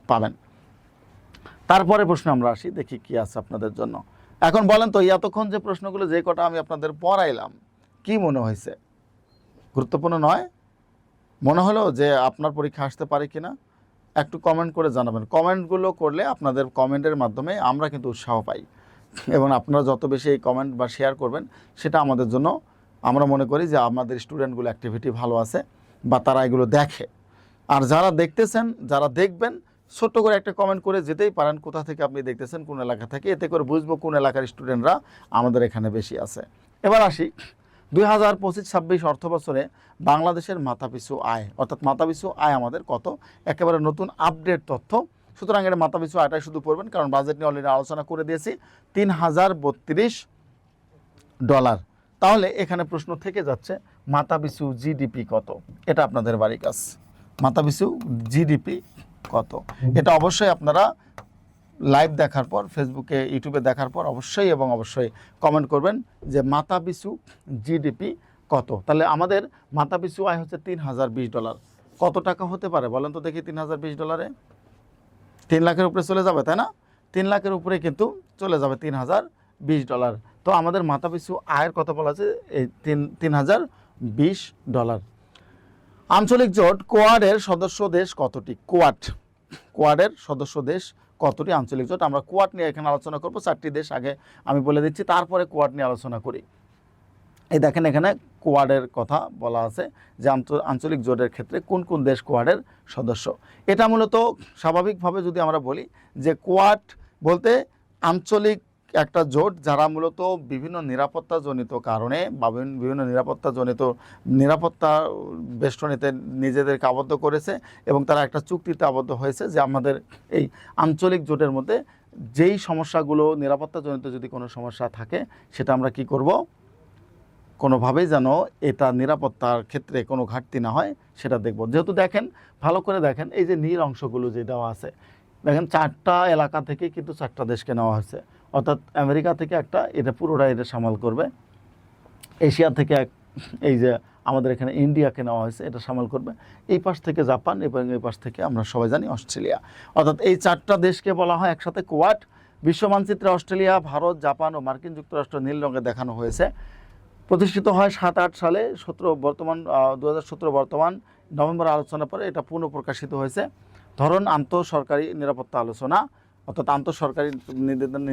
পাবেন। তারপরে প্রশ্ন আমরা আসি, দেখি কি আছে আপনাদের জন্য। এখন বলেন তো এতক্ষণ যে প্রশ্নগুলো যে কটা আমি আপনাদের পড়াইলাম কি মনে হয়েছে? গুরুত্বপূর্ণ নয়? মনে হলো যে আপনার পরীক্ষা আসতে পারে কিনা? একটু কমেন্ট করে জানাবেন। কমেন্টগুলো করলে আপনাদের কমেন্টের মাধ্যমে আমরা কিন্তু উৎসাহ পাই, এবং আপনারা যত বেশি এই কমেন্ট বা শেয়ার করবেন সেটা আমাদের জন্য, আমরা মনে করি যে আমাদের স্টুডেন্টগুলো অ্যাক্টিভিটি ভালো আছে বা তারা এগুলো দেখে। আর যারা দেখতেছেন, যারা দেখবেন, ছোট্ট করে একটা কমেন্ট করে যেতেই পারেন কোথা থেকে আপনি দেখতেছেন, কোন এলাকা থেকে, এতে করে বুঝবো কোন এলাকার স্টুডেন্টরা আমাদের এখানে বেশি আছে। এবার আসি 2025-26 অর্থ বছরে বাংলাদেশের মাথাপিছু আয়, অর্থাৎ মাথাপিছু আয় আমাদের কত, একেবারে নতুন আপডেট তথ্য। সুতরাং এটা মাথাপিছু আয়টাই শুধু পড়বেন, কারণ বাজেট নিয়ে অলরেডি আলোচনা করে দিয়েছি। $3032। তাহলে এখানে প্রশ্ন থেকে যাচ্ছে মাথাপিছু জিডিপি কত, এটা আপনাদের বাড়ি কাজ। মাথাপিছু জিডিপি কত, এটা অবশ্যই আপনারা লাইভ দেখার পর, ফেসবুকে ইউটিউবে দেখার পর অবশ্যই এবং অবশ্যই কমেন্ট করবেন যে মাথাপিছু জিডিপি কত। তাহলে আমাদের মাথাপিছু আয় হচ্ছে $3020। কত টাকা হতে পারে বলেন তো দেখি? $3020 3 লাখের উপরে চলে যাবে, তাই না? 3 লাখের উপরে কিন্তু চলে যাবে $3020। তো আমাদের মাথাপিছু আয়ের কথা বলা আছে এই $3020। আঞ্চলিক জোট কোয়াডের সদস্য দেশ কতটি? কোয়াডের সদস্য দেশ কতটি আঞ্চলিক জোট? আমরা কোয়াড নিয়ে এখানে আলোচনা করব। 4টি দেশ আগে আমি বলে দিচ্ছি, তারপরে কোয়াড নিয়ে আলোচনা করি। এই দেখেন এখানে কোয়াডের কথা বলা আছে যে আঞ্চলিক জোটের ক্ষেত্রে কোন কোন দেশ কোয়াডের সদস্য। এটা মূলত স্বাভাবিকভাবে যদি আমরা বলি যে কোয়াড বলতে আঞ্চলিক একটা জোট যারা মূলত বিভিন্ন নিরাপত্তাজনিত কারণে বা বিভিন্ন নিরাপত্তা বেষ্টনীতে নিজেদেরকে আবদ্ধ করেছে, এবং তারা একটা চুক্তিতে আবদ্ধ হয়েছে যে আমাদের এই আঞ্চলিক জোটের মধ্যে যেই সমস্যাগুলো, নিরাপত্তাজনিত যদি কোনো সমস্যা থাকে সেটা আমরা কি করব, কোনোভাবেই যেন এটা নিরাপত্তার ক্ষেত্রে কোনো ঘাটতি না হয় সেটা দেখব। যেহেতু দেখেন, ভালো করে দেখেন, এই যে নীল অংশগুলো যে দেওয়া আছে, দেখেন 4টা এলাকা থেকে কিন্তু 4টা দেশকে নেওয়া হয়েছে। অর্থাৎ আমেরিকা থেকে একটা, এটা পুরোটা এটা সামাল করবে। এশিয়া থেকে এই যে আমাদের এখানে ইন্ডিয়াকে নেওয়া হয়েছে, এটা সামাল করবে। এই পাশ থেকে জাপান, এবং এই পাশ থেকে আমরা সবাই জানি অস্ট্রেলিয়া। অর্থাৎ এই 4টা দেশকে বলা হয় একসাথে কোয়াড। বিশ্ব মানচিত্রে অস্ট্রেলিয়া, ভারত, জাপান ও মার্কিন যুক্তরাষ্ট্র নীল রঙে দেখানো হয়েছে। প্রতিষ্ঠিত হয় 7-8 সালে, 2017 বর্তমান নভেম্বর আলোচনার পরে এটা পুনঃপ্রকাশিত হয়েছে। ধরুন আন্তঃসরকারি নিরাপত্তা আলোচনা, অর্থাৎ আন্তঃসরকারি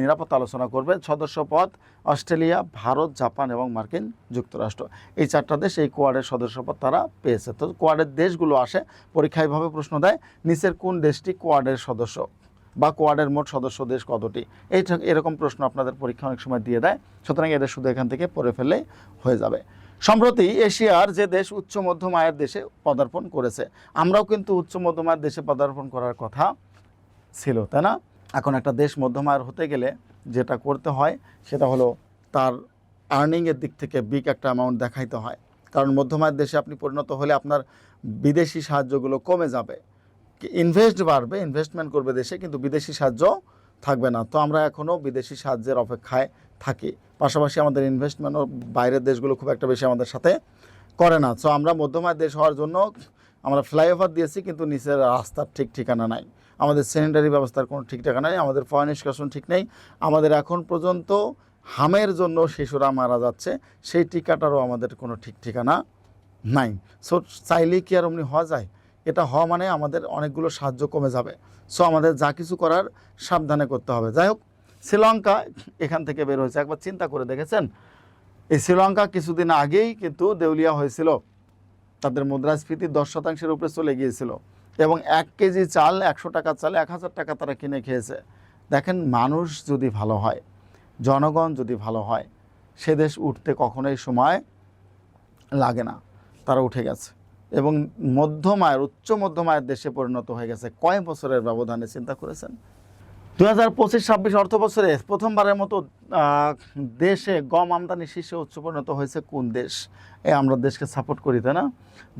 নিরাপত্তা আলোচনা করবে। সদস্য পদ অস্ট্রেলিয়া, ভারত, জাপান এবং মার্কিন যুক্তরাষ্ট্র। এই 4টা দেশ এই কোয়াডের সদস্যপদ তারা পেয়েছে। তো কোয়াডের দেশগুলো আসে পরীক্ষায়, ভাবে প্রশ্ন দেয় নিচের কোন দেশটি কোয়াডের সদস্য, বা কোয়াডের মোট সদস্য দেশ কতটি। এরকম প্রশ্ন আপনাদের পরীক্ষা অনেক সময় দিয়ে দেয়। সুতরাং এটা শুধু এখান থেকে পড়ে ফেললেই হয়ে যাবে। সম্প্রতি এশিয়ার যে দেশ উচ্চ মধ্যম আয়ের দেশে পদার্পণ করেছে, আমরাও কিন্তু উচ্চ মধ্যম আয়ের দেশে পদার্পণ করার কথা ছিল, তাই না? এখন একটা দেশ মধ্যম আয়ের হতে গেলে যেটা করতে হয় সেটা হলো তার আর্নিংয়ের দিক থেকে বিগ একটা অ্যামাউন্ট দেখাইতে হয়। কারণ মধ্যম আয়ের দেশে আপনি পরিণত হলে আপনার বিদেশি সাহায্যগুলো কমে যাবে, ইনভেস্ট বাড়বে, ইনভেস্টমেন্ট করবে দেশে, কিন্তু বিদেশি সাহায্য থাকবে না। তো আমরা এখনও বিদেশি সাহায্যের অপেক্ষায় থাকি। পাশাপাশি আমাদের ইনভেস্টমেন্টও বাইরের দেশগুলো খুব একটা বেশি আমাদের সাথে করে না। সো আমরা মধ্যম আয়ের দেশ হওয়ার জন্য আমরা ফ্লাইওভার দিয়েছি, কিন্তু নিচের রাস্তার ঠিক ঠিকানা নাই, আমাদের স্যানিটারি ব্যবস্থার কোনো ঠিক ঠিকানা নেই, আমাদের ফরেন নিষ্কাশন ঠিক নেই, আমাদের এখন পর্যন্ত হামের জন্য শিশুরা মারা যাচ্ছে, সেই টিকাটারও আমাদের কোনো ঠিক ঠিকানা নাই। সো চাইলেই কি আর অমনি হওয়া যায়? এটা হওয়া মানে আমাদের অনেকগুলো সাহায্য কমে যাবে। সো আমাদের যা কিছু করার সাবধানে করতে হবে। যাই হোক, শ্রীলঙ্কা এখান থেকে বের হয়েছে। একবার চিন্তা করে দেখেছেন, এই শ্রীলঙ্কা কিছুদিন আগেই কিন্তু দেউলিয়া হয়েছিল, তাদের মুদ্রাস্ফীতি 10% উপরে চলে গিয়েছিল, এবং 1 কেজি চাল, 100 টাকা চাল 1000 টাকা তারা কিনে খেয়েছে। দেখেন, মানুষ যদি ভালো হয়, জনগণ যদি ভালো হয়, সে দেশ উঠতে কখনোই সময় লাগে না, তারা উঠে গেছে এবং মধ্যম আয়ের, উচ্চ মধ্যম আয়ের দেশে পরিণত হয়ে গেছে। কয় বছরের ব্যবধানে চিন্তা করেছেন? 2025-26 অর্থ বছরে প্রথমবারের মতো দেশে গম আমদানি শীর্ষে উচ্চ পরিণত হয়েছে কোন দেশ? আমরা দেশকে সাপোর্ট করি, তাই না?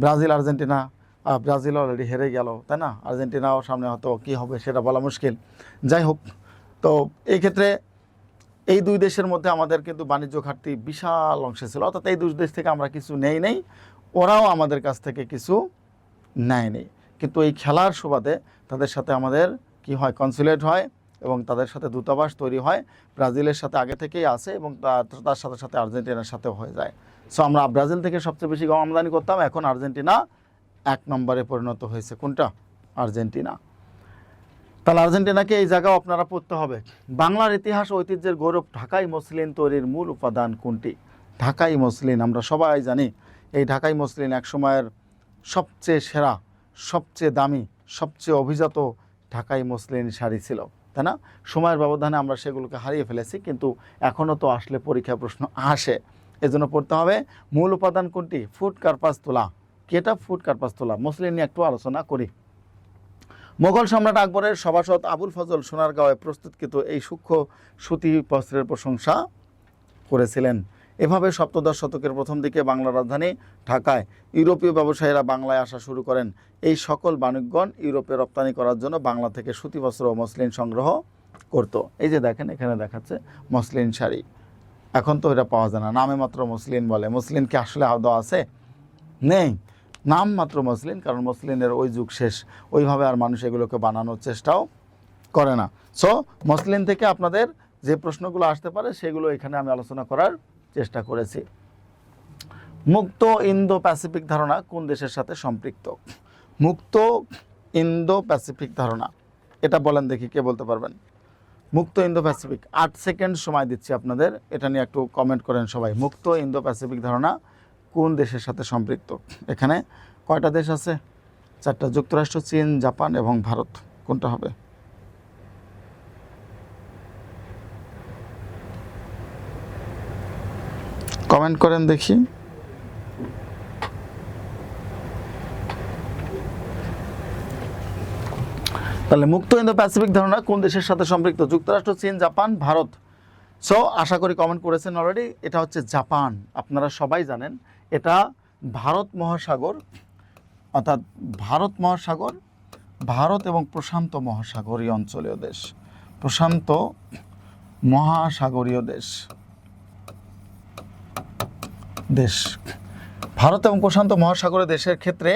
Brazil, Argentina. ব্রাজিল অলরেডি হেরে গেল, তাই না? আর্জেন্টিনাও সামনে হয়তো কী হবে সেটা বলা মুশকিল। যাই হোক, তো এই ক্ষেত্রে এই 2 দেশের মধ্যে আমাদের কিন্তু বাণিজ্য ঘাটতি বিশাল অংশে ছিল। অর্থাৎ এই 2 দেশ থেকে আমরা কিছু নেই, ওরাও আমাদের কাছ থেকে কিছু নেয়নি। কিন্তু এই খেলার সুবাদে তাদের সাথে আমাদের কি হয়, কনসুলেট হয়, এবং তাদের সাথে দূতাবাস তৈরি হয়। ব্রাজিলের সাথে আগে থেকেই আছে এবং তার সাথে সাথে আর্জেন্টিনার সাথেও হয়ে যায়। সো আমরা ব্রাজিল থেকে সবচেয়ে বেশি গম আমদানি করতাম, এখন আর্জেন্টিনা 1 নম্বরে পরিণত হয়েছে। কোনটা? আর্জেন্টিনা। তাহলে আর্জেন্টিনাকে এই জায়গাও আপনারা পড়তে হবে। বাংলার ইতিহাস ঐতিহ্যের গৌরব ঢাকাই মসলিন তৈরির মূল উপাদান কোনটি? ঢাকাই মসলিন, আমরা সবাই জানি এই ঢাকাই মসলিন এক সময়ের সবচেয়ে সেরা, সবচেয়ে দামি, সবচেয়ে অভিজাত ঢাকাই মসলিন শাড়ি ছিল, তাই না? সময়ের ব্যবধানে আমরা সেগুলোকে হারিয়ে ফেলেছি, কিন্তু এখনও তো আসলে পরীক্ষায় প্রশ্ন আসে, এজন্য পড়তে হবে মূল উপাদান কোনটি? ফুট কার্পাস তোলা। কেটা ফুট কার্পাস তোলা? মসলিন নিয়ে একটু আলোচনা করি। মোগল সম্রাট আকবরের সভাসদ আবুল ফজল সোনারগাঁওয়ে প্রস্তুতকৃত এই সূক্ষ্ম সুতি বস্ত্রের প্রশংসা করেছিলেন। এভাবে সপ্তদশ শতকের প্রথম দিকে বাংলা রাজধানী ঢাকায় ইউরোপীয় ব্যবসায়ীরা বাংলায় আসা শুরু করেন। এই সকল বাণিজ্যগণ ইউরোপে রপ্তানি করার জন্য বাংলা থেকে সুতি বস্ত্র ও মসলিন সংগ্রহ করত। এই যে দেখেন এখানে দেখাচ্ছে মসলিন শাড়ি, এখন তো এটা পাওয়া যায় না, নামে মাত্র মসলিন বলে। মসলিন কি আসলে আদৌ আছে? নেই, নাম মাত্র মসলিন, কারণ মসলিনের ওই যুগ শেষ, ওইভাবে আর মানুষ এগুলোকে বানানোর চেষ্টাও করে না। সো মসলিন থেকে আপনাদের যে প্রশ্নগুলো আসতে পারে সেগুলো এখানে আমি আলোচনা করার চেষ্টা করেছি। মুক্ত ইন্দো প্যাসিফিক ধারণা কোন দেশের সাথে সম্পৃক্ত? মুক্ত ইন্দো প্যাসিফিক ধারণা, এটা বলেন দেখি, কে বলতে পারবেন? মুক্ত ইন্দো প্যাসিফিক, 8 সেকেন্ড সময় দিচ্ছি আপনাদের, এটা নিয়ে একটু কমেন্ট করেন সবাই। মুক্ত ইন্দো প্যাসিফিক ধারণা কোন দেশের সাথে সম্পৃক্ত? এখানে কয়টা দেশ আছে? 4টা, যুক্তরাষ্ট্র, চীন, জাপান এবং ভারত। কোনটা হবে? কমেন্ট করেন দেখি। তাহলে মুক্ত ইন্দো প্যাসিফিক ধারণা কোন দেশের সাথে সম্পৃক্ত? যুক্তরাষ্ট্র, চীন, জাপান, ভারত। সো আশা করি কমেন্ট করেছেন অলরেডি। এটা হচ্ছে জাপান। আপনারা সবাই জানেন এটা ভারত মহাসাগর, অর্থাৎ ভারত এবং প্রশান্ত মহাসাগরীয় অঞ্চলীয় দেশ, প্রশান্ত মহাসাগরীয় দেশ। ভারত এবং প্রশান্ত মহাসাগরীয় দেশের ক্ষেত্রে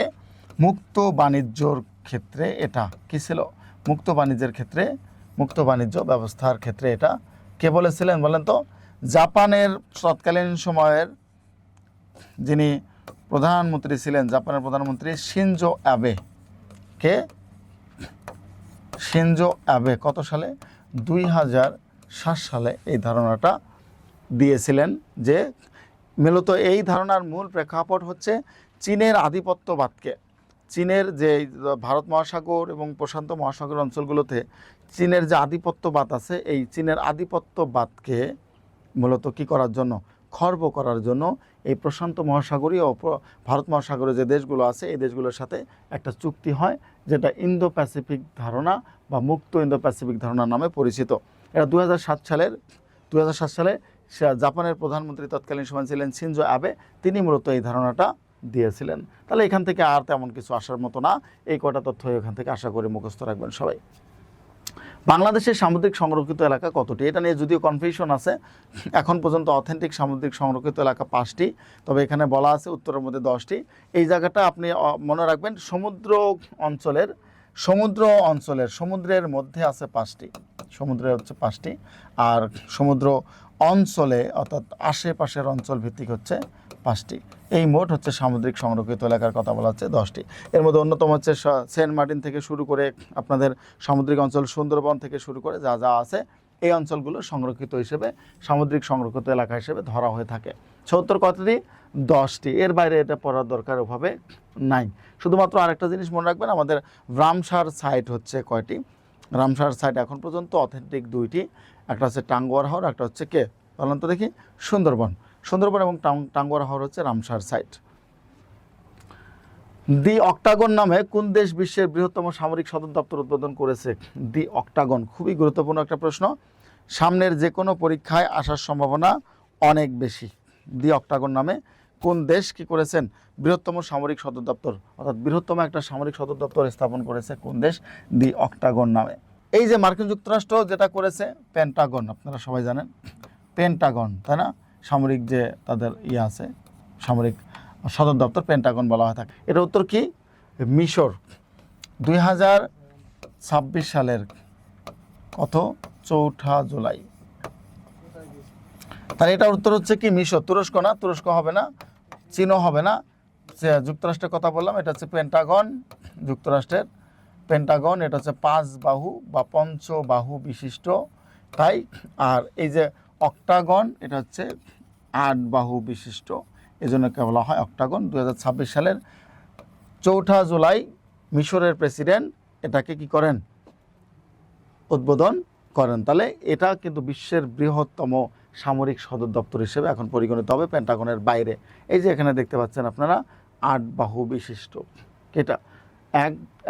মুক্ত বাণিজ্যর ক্ষেত্রে এটা কি ছিল? মুক্ত বাণিজ্যের ক্ষেত্রে, মুক্ত বাণিজ্য ব্যবস্থার ক্ষেত্রে এটা কে বলেছিলেন বলেন তো? জাপানের তৎকালীন সময়ের যিনি প্রধানমন্ত্রী ছিলেন, জাপানের প্রধানমন্ত্রী শিনজো অ্যাবে। কে? Shinzo Abe. কত সালে? 2007 সালে এই ধারণাটা দিয়েছিলেন, যে মূলত এই ধারণার মূল প্রেক্ষাপট হচ্ছে চীনের আধিপত্যবাদকে, চীনের যে ভারত মহাসাগর এবং প্রশান্ত মহাসাগর অঞ্চলগুলোতে চীনের যে আধিপত্যবাদ আছে, এই চীনের আধিপত্যবাদকে মূলত কি করার জন্য? খর্ব করার জন্য এই প্রশান্ত মহাসাগরীয় ও ভারত মহাসাগরের যে দেশগুলো আছে এই দেশগুলোর সাথে একটা চুক্তি হয়, যেটা ইন্দো প্যাসিফিক ধারণা বা মুক্ত ইন্দো প্যাসিফিক ধারণা নামে পরিচিত। এটা 2007 সালে জাপানের প্রধানমন্ত্রী তৎকালীন সময় ছিলেন শিনজো অ্যাবে, তিনি মূলত এই ধারণাটা দিয়েছিলেন। তাহলে এখান থেকে আর তেমন কিছু আসার মতো না, এই কটা তথ্য এখান থেকে আশা করে মুখস্থ রাখবেন সবাই। বাংলাদেশের সামুদ্রিক সংরক্ষিত এলাকা কতটি? এটা নিয়ে যদিও কনফিউশন আছে, এখন পর্যন্ত অথেন্টিক সামুদ্রিক সংরক্ষিত এলাকা 5টি, তবে এখানে বলা আছে উত্তরের মধ্যে 10টি। এই জায়গাটা আপনি মনে রাখবেন, সমুদ্রের মধ্যে আছে 5টি, সমুদ্রের হচ্ছে 5টি, আর সমুদ্র অঞ্চলে অর্থাৎ আশেপাশের অঞ্চল ভিত্তিক হচ্ছে 5টি। এই মোট হচ্ছে সামুদ্রিক সংরক্ষিত এলাকার কথা বলা হচ্ছে 10টি। এর মধ্যে অন্যতম হচ্ছে সেন্ট মার্টিন থেকে শুরু করে আপনাদের সামুদ্রিক অঞ্চল সুন্দরবন থেকে শুরু করে যা যা আছে এই অঞ্চলগুলো সংরক্ষিত হিসেবে, সামুদ্রিক সংরক্ষিত এলাকা হিসেবে ধরা হয়ে থাকে। ৭০ কতটি? 10টি। এর বাইরে এটা পড়ার দরকার ওভাবে নাই। শুধুমাত্র আরেকটা জিনিস মনে রাখবেন, আমাদের রামসার সাইট হচ্ছে কয়টি? রামসার সাইট এখন পর্যন্ত অথেন্টিক 2টি, একটা হচ্ছে টাঙ্গুয়ার হাওর, একটা হচ্ছে কে বলেন তো দেখি? সুন্দরবন এবং টাঙ্গুয়ার হাওর হচ্ছে রামসার সাইট। দি অক্টাগন নামে কোন দেশ বিশ্বের বৃহত্তম সামরিক সদর দপ্তর উদ্বোধন করেছে? দি অক্টাগন, খুবই গুরুত্বপূর্ণ একটা প্রশ্ন, সামনের যে কোনো পরীক্ষায় আসার সম্ভাবনা অনেক বেশি। দি অক্টাগন নামে কোন দেশ কি করেছেন? বৃহত্তম সামরিক সদর দপ্তর, অর্থাৎ বৃহত্তম একটা সামরিক সদর দপ্তর স্থাপন করেছে কোন দেশ? দি অক্টাগন নামে। এই যে মার্কিন যুক্তরাষ্ট্র যেটা করেছে পেন্টাগন, আপনারা সবাই জানেন পেন্টাগন, তাই না? সামরিক যে তাদের আছে সামরিক সদর দপ্তর, পেন্টাগন বলা হয় থাকে। এটা উত্তর কি? মিশর। 2026 সালের কত? 4 জুলাই। তাহলে এটার উত্তর হচ্ছে কি মিশর। তুরস্ক না, তুরস্ক হবে না, চীনও হবে না। যুক্তরাষ্ট্রের কথা বললাম, এটা হচ্ছে পেন্টাগন, যুক্তরাষ্ট্রের পেন্টাগন। এটা হচ্ছে 5 বাহু বা পঞ্চবাহু বিশিষ্ট, তাই। আর এই যে অক্টাগন, এটা হচ্ছে 8 বাহু বিশিষ্ট, এই জন্য বলা হয় অক্টাগন। 2026 সালের 4 জুলাই মিশরের প্রেসিডেন্ট এটাকে কি করেন? উদ্বোধন করেন। তাহলে এটা কিন্তু বিশ্বের বৃহত্তম সামরিক সদর দপ্তর হিসেবে এখন পরিগণিত হবে পেন্টাগনের বাইরে। এই যে এখানে দেখতে পাচ্ছেন আপনারা 8 বাহু বিশিষ্ট, এটা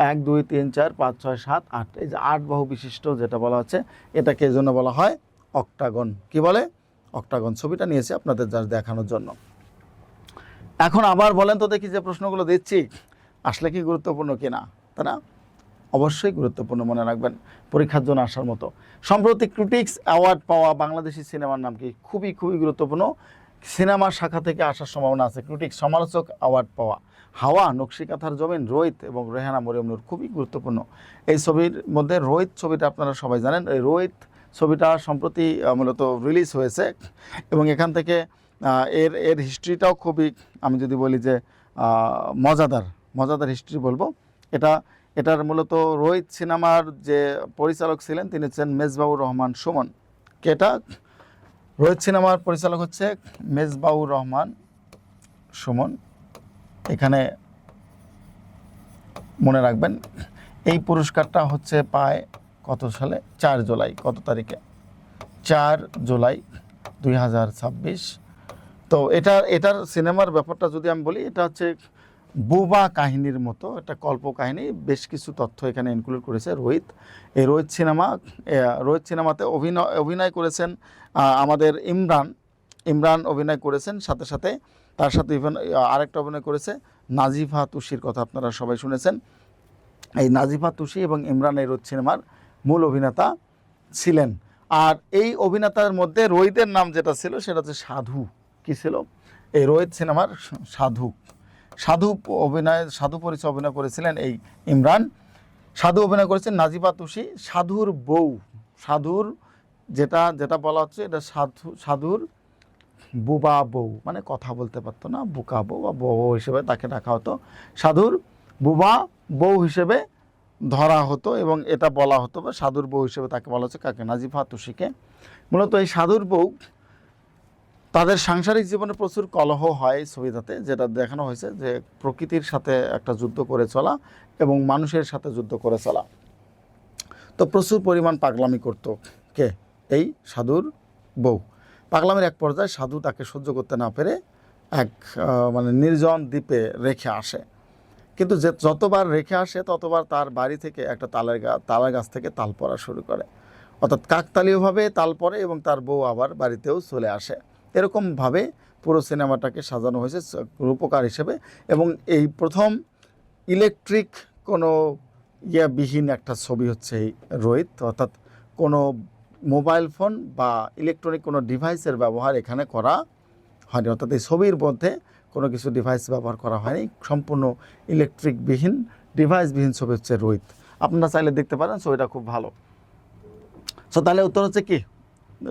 1 2 3 4 5 6 7 8, এই যে 8 বাহু বিশিষ্ট যেটা বলা হচ্ছে, এটাকে এই জন্য বলা হয় অক্টাগন। কি বলে? অক্টাগন। ছবিটা নিয়েছি আপনাদের জাস্ট দেখানোর জন্য। এখন আবার বলেন তো দেখি, যে প্রশ্নগুলো দিচ্ছি আসলে কি গুরুত্বপূর্ণ কিনা, তাই না? অবশ্যই গুরুত্বপূর্ণ, মনে রাখবেন, পরীক্ষার জন্য আসার মতো। সম্প্রতি ক্রিটিক্স অ্যাওয়ার্ড পাওয়া বাংলাদেশি সিনেমার নাম কি? খুবই গুরুত্বপূর্ণ, সিনেমার শাখা থেকে আসার সম্ভাবনা আছে। ক্রিটিক্স সমালোচক অ্যাওয়ার্ড পাওয়া হাওয়া, নকশিকাঁথার জমিন, রোহিত এবং রেহানা মরিয়ম নূর, খুবই গুরুত্বপূর্ণ। এই ছবির মধ্যে রোহিত ছবিটা আপনারা সবাই জানেন, এই রোহিত ছবিটা সম্প্রতি মূলত রিলিজ হয়েছে, এবং এখান থেকে এর হিস্ট্রিটাও খুবই, আমি যদি বলি যে মজাদার হিস্ট্রি বলবো। এটার মূলত রোহিত সিনেমার যে পরিচালক ছিলেন তিনি হচ্ছেন মেজবাউর রহমান সুমন। কেটা? রোহিত সিনেমার পরিচালক হচ্ছে মেজবাউর রহমান সুমন। এখানে মনে রাখবেন, এই পুরস্কারটা হচ্ছে পায় কত সালে? 4 জুলাই। কত তারিখে? 4 জুলাই 2026। তো এটার সিনেমার ব্যাপারটা যদি আমি বলি, এটা হচ্ছে বোবা কাহিনীর মতো একটা কল্প কাহিনী, বেশ কিছু তথ্য এখানে ইনক্লুড করেছে রোহিত। এই রোহিত সিনেমাতে অভিনয় করেছেন আমাদের ইমরান অভিনয় করেছেন, সাথে সাথে তার সাথে আরেকটা অভিনয় করেছে নাজিফা তুষির, কথা আপনারা সবাই শুনেছেন। এই নাজিফা তুষি এবং ইমরান এই রোহিত সিনেমার মূল অভিনেতা ছিলেন। আর এই অভিনেতার মধ্যে রোহিতের নাম যেটা ছিল সেটা হচ্ছে সাধু। কি ছিল? এই রোহিত সিনেমার সাধু পরিচয় অভিনয় করেছিলেন এই ইমরান। সাধু অভিনয় করেছেন নাজিফা তুষি, সাধুর বউ। সাধুর যেটা বলা হচ্ছে, এটা সাধুর বুবা বউ, মানে কথা বলতে পারতো না, বুকা বউ বা বউ হিসেবে তাকে ডাকা হতো। সাধুর বুবা বউ হিসেবে ধরা হতো, এবং এটা বলা হতো, বা সাধুর বউ হিসেবে তাকে বলা হচ্ছে কাকে? নাজিফা তুষিকে। মূলত এই সাধুর বউ, তাদের সাংসারিক জীবনে প্রচুর কলহ হয় ছবিটাতে, যেটা দেখানো হয়েছে যে প্রকৃতির সাথে একটা যুদ্ধ করে চলা এবং মানুষের সাথে যুদ্ধ করে চলা। তো প্রচুর পরিমাণ পাগলামি করত কে? এই সাধুর বউ। পাগলামির এক পর্যায়ে সাধু তাকে সহ্য করতে না পেরে মানে নির্জন দ্বীপে রেখে আসে। কিন্তু যতবার রেখে আসে ততবার তার বাড়ি থেকে একটা তালের গাছ থেকে তাল পড়া শুরু করে, অর্থাৎ কাকতালীয়ভাবে তাল পড়ে, এবং তার বউ আবার বাড়িতেও চলে আসে। এরকমভাবে পুরো সিনেমাটাকে সাজানো হয়েছে রূপকার হিসেবে। এবং এই প্রথম ইলেকট্রিক কোনো বিহীন একটা ছবি হচ্ছে এই রোহিত, অর্থাৎ কোনো মোবাইল ফোন বা ইলেকট্রনিক কোনো ডিভাইসের ব্যবহার এখানে করা হয়নি, অর্থাৎ এই ছবির মধ্যে কোনো কিছু ডিভাইস ব্যবহার করা হয়নি, সম্পূর্ণ ইলেকট্রিকবিহীন ডিভাইসবিহীন ছবি হচ্ছে রোহিত। আপনারা চাইলে দেখতে পারেন, ছবিটা খুব ভালো। সো তাহলে উত্তর হচ্ছে কি?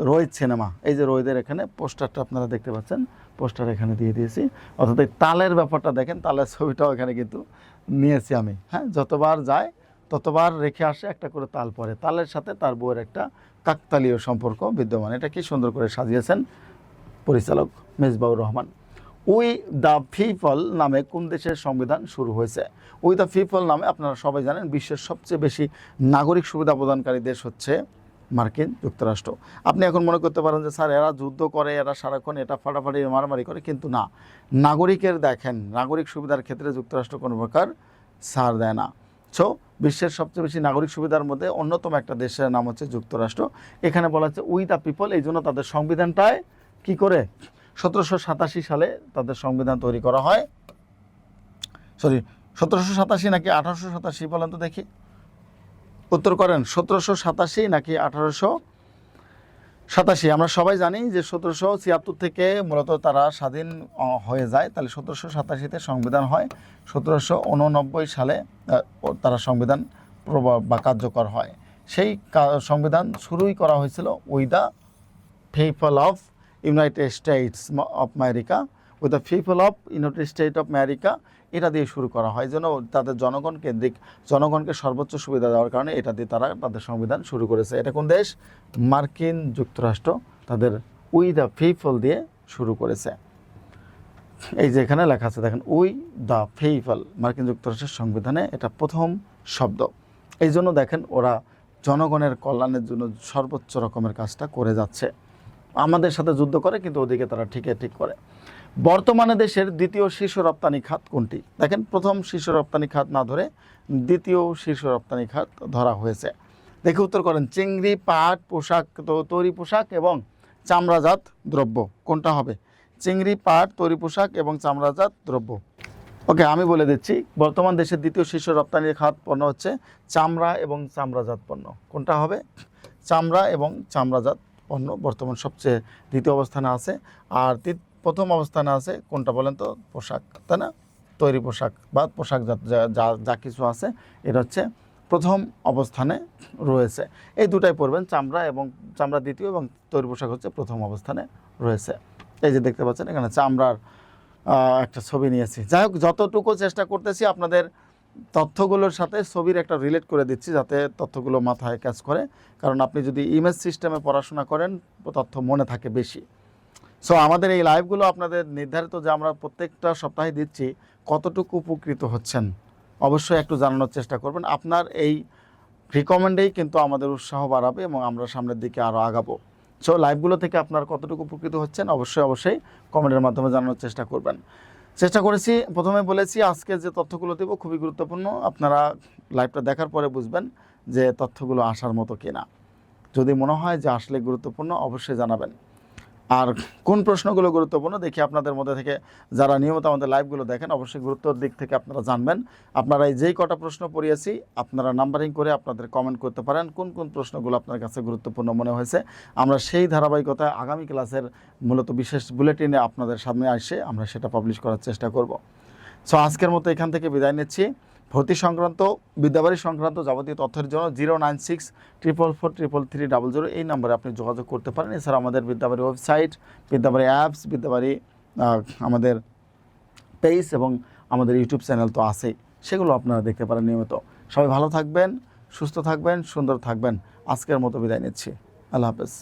রোহিত সিনেমা। এই যে রোহিতের এখানে পোস্টারটা আপনারা দেখতে পাচ্ছেন, পোস্টার এখানে দিয়ে দিয়েছি। অর্থাৎ এই তালের ব্যাপারটা দেখেন, তালের ছবিটাও এখানে কিন্তু নিয়েছি আমি। হ্যাঁ, যতবার যায় ততবার রেখে আসে একটা করে তাল পরে, তালের সাথে তার বউয়ের একটা কাকতালীয় সম্পর্ক বিদ্যমান। এটা কি সুন্দর করে সাজিয়েছেন পরিচালক Mezbaur Rahman. We the people নামে কোন দেশের সংবিধান শুরু হয়েছে? উই দ্য পিপল নামে আপনারা সবাই জানেন বিশ্বের সবচেয়ে বেশি নাগরিক সুবিধা প্রদানকারী দেশ হচ্ছে মার্কিন যুক্তরাষ্ট্র। আপনি এখন মনে করতে পারেন যে স্যার এরা যুদ্ধ করে, এরা সারাক্ষণ এটা ফাটাফাটি মারামারি করে, কিন্তু না, নাগরিকের দেখেন নাগরিক সুবিধার ক্ষেত্রে যুক্তরাষ্ট্র কোনো প্রকার ছাড় দেয় না। সো বিশ্বের সবচেয়ে বেশি নাগরিক সুবিধার মধ্যে অন্যতম একটা দেশের নাম হচ্ছে যুক্তরাষ্ট্র। এখানে বলা হচ্ছে উই দ্য পিপল, এই জন্য তাদের সংবিধানটায় কি করে 1787 সালে তাদের সংবিধান তৈরি করা হয়। 1787 নাকি 1887 বলেন তো দেখি, উত্তর করেন। 1787 নাকি 1887? আমরা সবাই জানি যে 1776 থেকে মূলত তারা স্বাধীন হয়ে যায়, তাহলে 1787-তে সংবিধান হয়। 1789 সালে তারা সংবিধান বা কার্যকর হয়। সেই সংবিধান শুরুই করা হয়েছিল with the people of United states of America, with the people of United state of America, এটা দিয়ে শুরু করা হয় যেন তাদের জনগণ কেন্দ্রিক, জনগণকে সর্বোচ্চ সুবিধা দেওয়ার কারণে এটা দিয়ে তারা তাদের সংবিধান শুরু করেছে। এটা কোন দেশ? মার্কিন যুক্তরাষ্ট্র তাদের উই দ্য পিপল দিয়ে শুরু করেছে। এই যে এখানে লেখা আছে দেখেন, উই দ্য পিপল, মার্কিন যুক্তরাষ্ট্রের সংবিধানে এটা প্রথম শব্দ। এই জন্য দেখেন ওরা জনগণের কল্যাণের জন্য সর্বোচ্চ রকমের কাজটা করে যাচ্ছে। আমাদের সাথে যুদ্ধ করে কিন্তু ওদিকে তারা ঠিক করে। বর্তমানে দেশের দ্বিতীয় শীর্ষ রপ্তানি খাত কোনটি? দেখেন প্রথম শীর্ষ রপ্তানি খাত না ধরে দ্বিতীয় শীর্ষ রপ্তানি খাত ধরা হয়েছে। দেখে উত্তর করেন। চিংড়ি, পাট, পোশাক, তৈরি পোশাক এবং চামড়াজাত দ্রব্য কোনটা হবে? চিংড়ি, পাট, তৈরি পোশাক এবং চামড়াজাত দ্রব্য। ওকে, আমি বলে দিচ্ছি, বর্তমান দেশের দ্বিতীয় শীর্ষ রপ্তানি খাত পণ্য হচ্ছে চামড়া এবং চামড়াজাত পণ্য। কোনটা হবে? চামড়া এবং চামড়াজাত পণ্য বর্তমান সবচেয়ে দ্বিতীয় অবস্থানে আছে। আর প্রথম অবস্থানে আছে কোনটা বলেন তো? পোশাক, তাই না? তৈরি পোশাক বা পোশাকজাত যা কিছু আছে এটা হচ্ছে প্রথম অবস্থানে রয়েছে। এই দুটাই পড়বেন, চামড়া দ্বিতীয় এবং তৈরি পোশাক হচ্ছে প্রথম অবস্থানে রয়েছে। এই যে দেখতে পাচ্ছেন এখানে চামড়ার একটা ছবি নিয়েছি। যাই হোক, যতটুকু চেষ্টা করতেছি আপনাদের তথ্যগুলোর সাথে ছবির একটা রিলেট করে দিচ্ছি যাতে তথ্যগুলো মাথায় ক্যাচ করে, কারণ আপনি যদি ইমেজ সিস্টেমে পড়াশোনা করেন তথ্য মনে থাকে বেশি। সো আমাদের এই লাইভগুলো আপনাদের নির্ধারিত যে আমরা প্রত্যেকটা সপ্তাহে দিচ্ছি, কতটুকু উপকৃত হচ্ছেন অবশ্যই একটু জানানোর চেষ্টা করবেন। আপনার এই রিকমেন্ডেই কিন্তু আমাদের উৎসাহ বাড়াবে এবং আমরা সামনের দিকে আরও আগাবো। সো লাইভগুলো থেকে আপনার কতটুকু উপকৃত হচ্ছেন অবশ্যই কমেন্টের মাধ্যমে জানানোর চেষ্টা করবেন। চেষ্টা করেছি, প্রথমে বলেছি আজকে যে তথ্যগুলো দেব খুবই গুরুত্বপূর্ণ। আপনারা লাইভটা দেখার পরে বুঝবেন যে তথ্যগুলো আসার মতো কিনা। যদি মনে হয় যে আসলে গুরুত্বপূর্ণ অবশ্যই জানাবেন। আর কোন প্রশ্নগুলো গুরুত্বপূর্ণ দেখি আপনাদের মধ্যে থেকে যারা নিয়মিত আমাদের লাইভগুলো দেখেন অবশ্যই গুরুত্বর দিক থেকে আপনারা জানবেন। আপনারা এই যেই কটা প্রশ্ন পড়িয়েছি আপনারা নাম্বারিং করে আপনাদের কমেন্ট করতে পারেন কোন কোন প্রশ্নগুলো আপনার কাছে গুরুত্বপূর্ণ মনে হয়েছে। আমরা সেই ধারাবাহিকতায় আগামী ক্লাসের মূলত বিশেষ বুলেটিনে আপনাদের সামনে আসে আমরা সেটা পাবলিশ করার চেষ্টা করব। সো আজকের মতো এখান থেকে বিদায় নিচ্ছি। ভর্তি সংক্রান্ত, বিদ্যাবাড়ি সংক্রান্ত যাবতীয় তথ্যের জন্য 09644433300 এই নম্বরে আপনি যোগাযোগ করতে পারেন। এছাড়া আমাদের বিদ্যাবাড়ি ওয়েবসাইট, বিদ্যাবাড়ি অ্যাপস, বিদ্যাবাড়ি আমাদের পেজ এবং আমাদের ইউটিউব চ্যানেল তো আছেই, সেগুলো আপনারা দেখতে পারেন নিয়মিত। সবাই ভালো থাকবেন, সুস্থ থাকবেন, সুন্দর থাকবেন। আজকের মতো বিদায় নিচ্ছি। আল্লাহ হাফেজ।